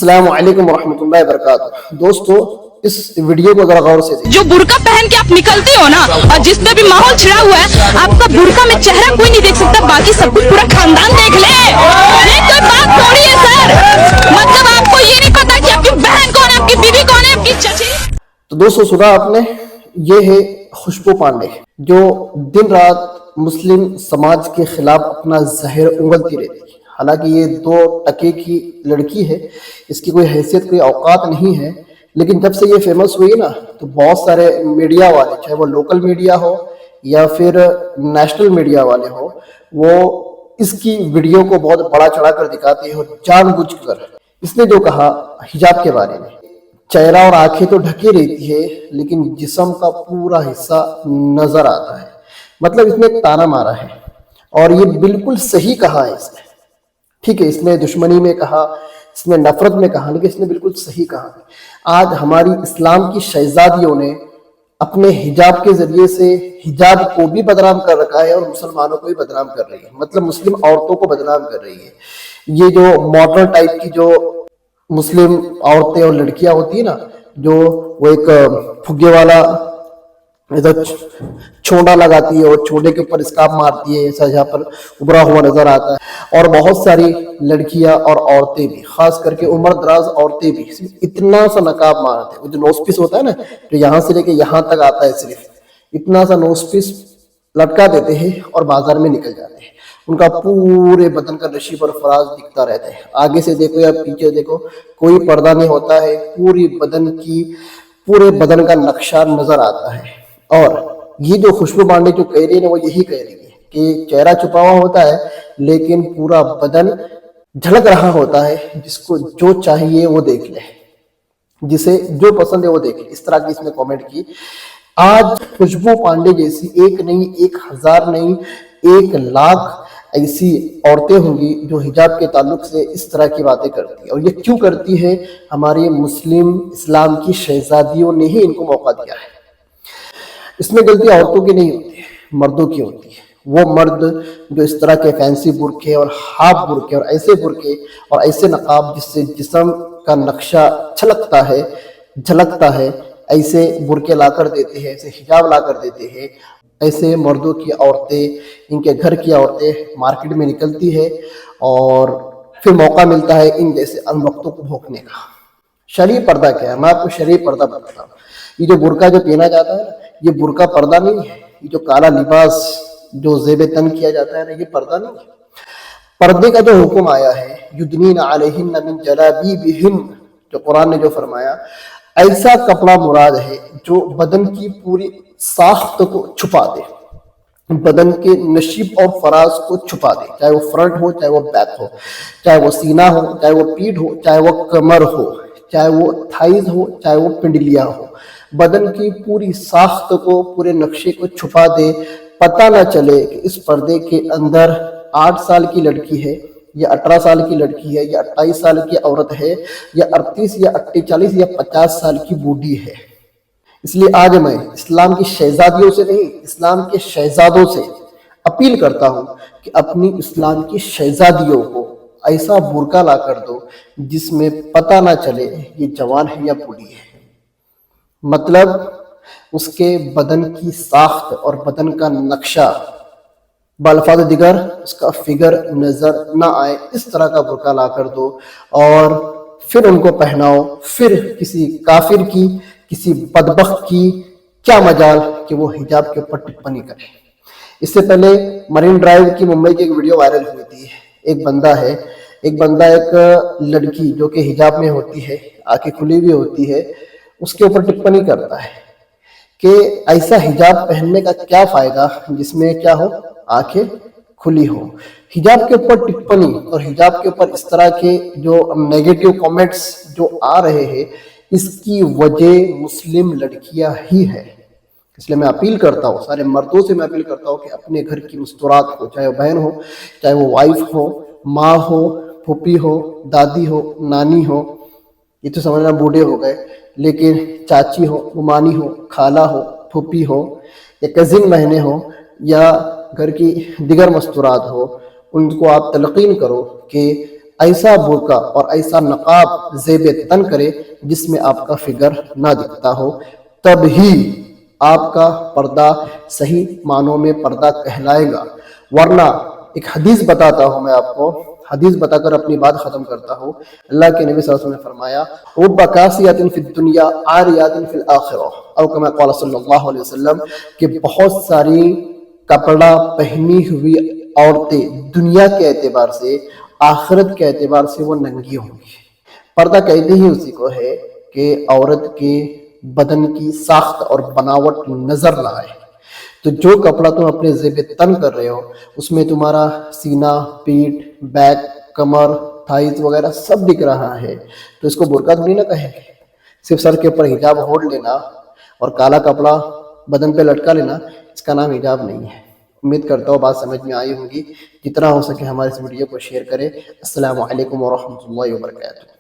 السلام علیکم ورحمۃ اللہ وبرکاتہ۔ دوستو اس ویڈیو کو ذرا غور سے دیکھیں۔ جو برقع پہن کے آپ نکلتی ہو نا، اور جس پہ بھی ماحول چھڑا ہوا ہے، آپ کا برقع میں چہرہ کوئی نہیں دیکھ سکتا، باقی سب کچھ پورا خاندان دیکھ لے۔ یہ کوئی بات تھوڑی ہے سر، مطلب آپ کو یہ نہیں پتا کہ آپ کی بہن کون ہے، آپ کی بیوی کون ہے، آپ کی چچی۔ تو دوستو سنا آپ نے، یہ ہے خوشبو پانڈے، جو دن رات مسلم سماج کے خلاف اپنا زہر اگلتی رہتی ہے۔ حالانکہ یہ 2 ٹکے کی لڑکی ہے، اس کی کوئی حیثیت کوئی اوقات نہیں ہے، لیکن جب سے یہ فیمس ہوئی نا تو بہت سارے میڈیا والے، چاہے وہ لوکل میڈیا ہو یا پھر نیشنل میڈیا والے ہو، وہ اس کی ویڈیو کو بہت بڑا چڑھا کر دکھاتے ہیں، اور جان بوجھ کر اس نے جو کہا حجاب کے بارے میں، چہرہ اور آنکھیں تو ڈھکی رہتی ہے لیکن جسم کا پورا حصہ نظر آتا ہے، مطلب اس نے ایک تانا مارا ہے، اور یہ بالکل صحیح کہا ہے اس نے۔ ٹھیک ہے، اس نے دشمنی میں کہا، اس نے نفرت میں کہا، لیکن اس نے بالکل صحیح کہا۔ آج ہماری اسلام کی شہزادیوں نے اپنے حجاب کے ذریعے سے حجاب کو بھی بدنام کر رکھا ہے، اور مسلمانوں کو بھی بدنام کر رہی ہے، مطلب مسلم عورتوں کو بدنام کر رہی ہے۔ یہ جو ماڈرن ٹائپ کی جو مسلم عورتیں اور لڑکیاں ہوتی ہیں نا، جو وہ ایک پھگے والا ادھر چھونڈا لگاتی ہے اور چھونڈے کے اوپر اسکارف مارتی ہے، ایسا یہاں پر ابھرا ہوا نظر آتا ہے، اور بہت ساری لڑکیاں اور عورتیں بھی، خاص کر کے عمر دراز عورتیں بھی اتنا سا نقاب مارتے ہیں، جو نوز پیس ہوتا ہے نا، جو یہاں سے لے کے یہاں تک آتا ہے، صرف اتنا سا نوز پیس لٹکا دیتے ہیں اور بازار میں نکل جاتے ہیں۔ ان کا پورے بدن کا نشیب اور فراز دکھتا رہتا ہے، آگے سے دیکھو یا پیچھے دیکھو، کوئی پردہ نہیں ہوتا ہے، پورے بدن کا نقشہ نظر آتا ہے۔ اور یہ جو خوشبو پانڈے جو کہہ رہی ہے نا، وہ یہی کہہ رہی ہے کہ چہرہ چھپا ہوا ہوتا ہے لیکن پورا بدن جھلک رہا ہوتا ہے، جس کو جو چاہیے وہ دیکھ لے، جسے جو پسند ہے وہ دیکھ لے، اس طرح کی اس نے کامنٹ کی۔ آج خوشبو پانڈے جیسی ایک نہیں، 1000 نہیں، 1,00,000 ایسی عورتیں ہوں گی جو حجاب کے تعلق سے اس طرح کی باتیں کرتی ہیں، اور یہ کیوں کرتی ہے؟ ہماری مسلم اسلام کی شہزادیوں نے ہی ان کو موقع دیا ہے۔ اس میں غلطی عورتوں کی نہیں ہوتی، مردوں کی ہوتی ہے۔ وہ مرد جو اس طرح کے فینسی برقعے اور ہاف برقعے اور ایسے برقعے اور ایسے نقاب جس سے جسم کا نقشہ جھلکتا ہے، ایسے برقعے لا کر دیتے ہیں، ایسے حجاب لا کر دیتے ہیں، ایسے مردوں کی عورتیں، ان کے گھر کی عورتیں مارکیٹ میں نکلتی ہے، اور پھر موقع ملتا ہے ان جیسے انوقتوں کو بھونکنے کا۔ شرعی پردہ کیا ہے؟ میں آپ کو شرعی پردہ بتاتا ہوں۔ یہ جو برقع جو پہنا جاتا ہے نا، یہ برقع پردہ نہیں ہے۔ یہ جو کالا لباس جو زیب تن کیا جاتا ہے نا، یہ پردہ نہیں ہے۔ پردے کا جو حکم آیا ہے، یدنین علیہن من جلابیبہن، جو قرآن نے جو فرمایا، ایسا کپڑا مراد ہے جو بدن کی پوری ساخت کو چھپا دے، بدن کے نشیب اور فراز کو چھپا دے، چاہے وہ فرنٹ ہو، چاہے وہ بیک ہو، چاہے وہ سینہ ہو، چاہے وہ پیٹھ ہو، چاہے وہ کمر ہو، چاہے وہ تھائز ہو، چاہے وہ پنڈلیاں ہو، بدن کی پوری ساخت کو، پورے نقشے کو چھپا دے، پتہ نہ چلے کہ اس پردے کے اندر 8 سال کی لڑکی ہے، یا 18 سال کی لڑکی ہے، یا 28 سال کی عورت ہے، یا 38 یا 48 یا 50 سال کی بوڑھی ہے۔ اس لیے آج میں اسلام کی شہزادیوں سے نہیں، اسلام کے شہزادوں سے اپیل کرتا ہوں کہ اپنی اسلام کی شہزادیوں کو ایسا برقع لا کر دو جس میں پتہ نہ چلے یہ جوان ہے یا بوڑھی ہے، مطلب اس کے بدن کی ساخت اور بدن کا نقشہ، بالفاظ دیگر اس کا فگر نظر نہ آئے، اس طرح کا برقع لا کر دو، اور پھر ان کو پہناؤ۔ پھر کسی کافر کی، کسی بدبخت کی کیا مجال کہ وہ حجاب کے اوپر ٹپنی کرے۔ اس سے پہلے مرین ڈرائیو کی ممبئی کی ایک ویڈیو وائرل ہوئی تھی۔ ایک بندہ ایک لڑکی جو کہ حجاب میں ہوتی ہے، آنکھیں کھلی ہوئی ہوتی ہے، اس کے اوپر ٹپنی کرتا ہے کہ ایسا حجاب پہننے کا کیا فائدہ جس میں کیا ہو، آنکھیں کھلی ہو۔ حجاب کے اوپر ٹپنی اور حجاب کے اوپر اس طرح کے جو نیگیٹو کامنٹس جو آ رہے ہیں، اس کی وجہ مسلم لڑکیاں ہی ہے۔ اس لیے میں اپیل کرتا ہوں، سارے مردوں سے میں اپیل کرتا ہوں کہ اپنے گھر کی مستورات کو، چاہے وہ بہن ہو، چاہے وہ وائف ہو، ماں ہو، پھوپھی ہو، دادی ہو، نانی ہو، یہ تو سمجھنا بوڑھے ہو گئے، لیکن چاچی ہو، ممانی ہو، خالہ ہو، پھوپھی ہو، یا کزن بہنیں ہو، یا گھر کی دیگر مستورات ہو، ان کو آپ تلقین کرو کہ ایسا برقع اور ایسا نقاب زیب تن کرے جس میں آپ کا فگر نہ دکھتا ہو، تب ہی آپ کا پردہ صحیح معنوں میں پردہ کہلائے گا. ورنہ ایک حدیث بتاتا ہوں میں آپ کو، حدیث بتا کر اپنی بات ختم کرتا ہوں. اللہ کے نبی صلی اللہ علیہ وسلم نے فرمایا رب کاسیۃ فی الدنیا عاریۃ فی الآخرہ، او کما قال صلی اللہ علیہ وسلم، کہ بہت ساری کپڑا پہنی ہوئی عورتیں دنیا کے اعتبار سے، آخرت کے اعتبار سے وہ ننگی ہوں گی. پردہ کہتے ہی اسی کو ہے کہ عورت کے بدن کی ساخت اور بناوٹ نظر نہ آئے. تو جو کپڑا تم اپنے زیب تن کر رہے ہو اس میں تمہارا سینہ، پیٹھ، بیک، کمر، تھائز وغیرہ سب دکھ رہا ہے، تو اس کو برقع تھوڑی نہ کہیں گے. صرف سر کے اوپر حجاب اوڑھ لینا اور کالا کپڑا بدن پہ لٹکا لینا، اس کا نام حجاب نہیں ہے. امید کرتا ہوں بات سمجھ میں آئی ہوں گی. جتنا ہو سکے ہمارے اس ویڈیو کو شیئر کریں. السلام علیکم ورحمۃ اللہ وبرکاتہ.